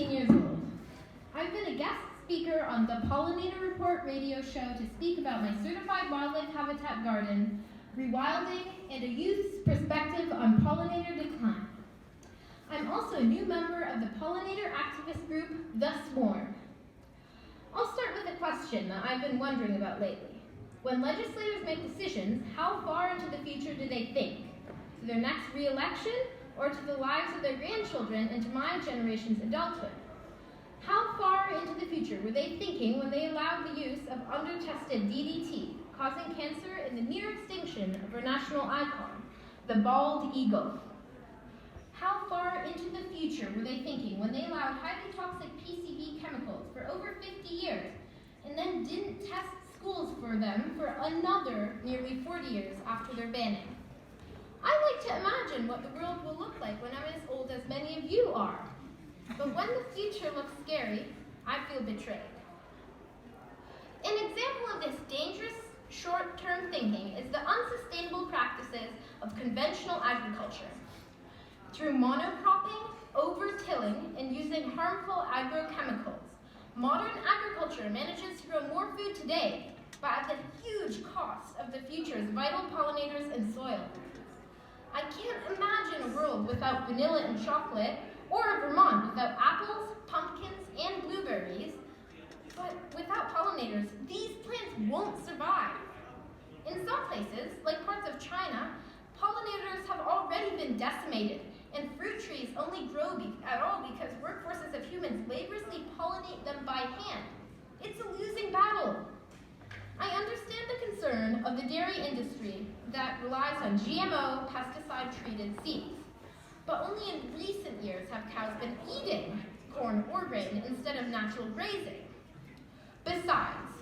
17 years old. I've been a guest speaker on the Pollinator Report radio show to speak about my certified wildlife habitat garden, rewilding, and a youth's perspective on pollinator decline. I'm also a new member of the pollinator activist group, The Swarm. I'll start with a question that I've been wondering about lately. When legislators make decisions, how far into the future do they think? To their next re-election, or to the lives of their grandchildren and to my generation's adulthood? How far into the future were they thinking when they allowed the use of under-tested DDT, causing cancer in the near extinction of our national icon, the bald eagle? How far into the future were they thinking when they allowed highly toxic PCB chemicals for over 50 years and then didn't test schools for them for another nearly 40 years after their banning? I like to imagine what the world will look like when I'm as old as many of you are. But when the future looks scary, I feel betrayed. An example of this dangerous short-term thinking is the unsustainable practices of conventional agriculture. Through monocropping, over-tilling, and using harmful agrochemicals, modern agriculture manages to grow more food today, but at the huge cost of the future's vital pollinators and soil. I can't imagine a world without vanilla and chocolate, or a Vermont without apples, pumpkins, and blueberries. But without pollinators, these plants won't survive. In some places, like parts of China, pollinators have already been decimated, and fruit trees only grow at all because workforces of humans laboriously pollinate them by hand. It's a losing battle. I understand the concern of the dairy industry that relies on GMO, pesticide-treated seeds. But only in recent years have cows been eating corn or grain instead of natural grazing. Besides,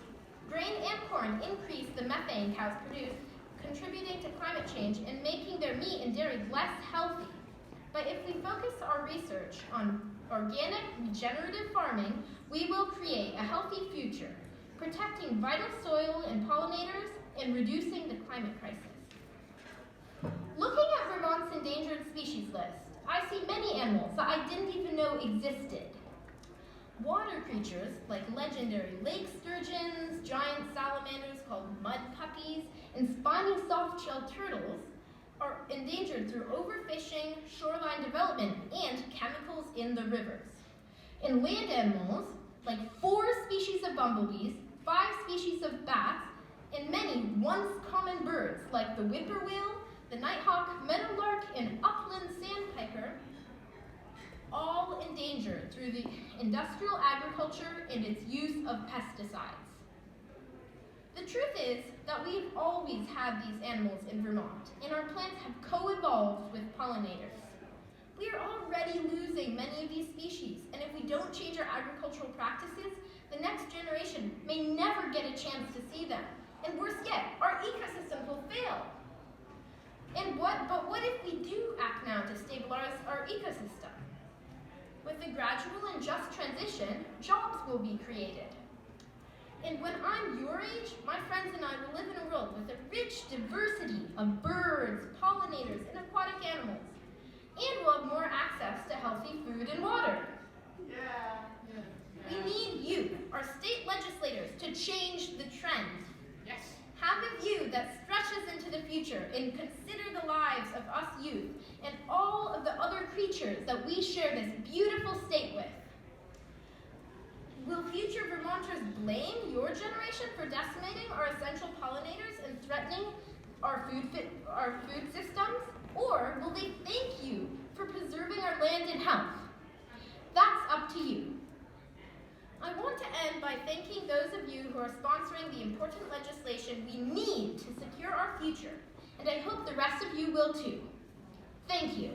grain and corn increase the methane cows produce, contributing to climate change and making their meat and dairy less healthy. But if we focus our research on organic, regenerative farming, we will create a healthy future, protecting vital soil and pollinators and reducing the climate crisis. Looking at Vermont's endangered species list, I see many animals that I didn't even know existed. Water creatures like legendary lake sturgeons, giant salamanders called mud puppies, and spiny soft-shelled turtles are endangered through overfishing, shoreline development, and chemicals in the rivers. And land animals like 4 species of bumblebees, 5 species of bats, and many once common birds like the whippoorwill, the nighthawk, meadowlark, and upland sandpiper, all endangered through the industrial agriculture and its use of pesticides. The truth is that we've always had these animals in Vermont, and our plants have co-evolved with pollinators. We are already losing many of these species, and if we don't change our agricultural practices, the next generation may never get a chance to see them. And worse yet, our ecosystems will fail. But what if we do act now to stabilize our ecosystem? With a gradual and just transition, jobs will be created. And when I'm your age, my friends and I will live in a world with a rich diversity of birds, pollinators, and aquatic animals. And we'll have more access to healthy food and water. We need you, our state legislators, to change the trend. Yes. Have a view that stretches into the future and consider the lives of us youth and all of the other creatures that we share this beautiful state with. Will future Vermonters blame your generation for decimating our essential pollinators and threatening our food systems? Or will they thank you for preserving our land and health? That's up to you. I want to end by thanking those of you who are sponsoring the important legislation we need to secure our future, and I hope the rest of you will too. Thank you.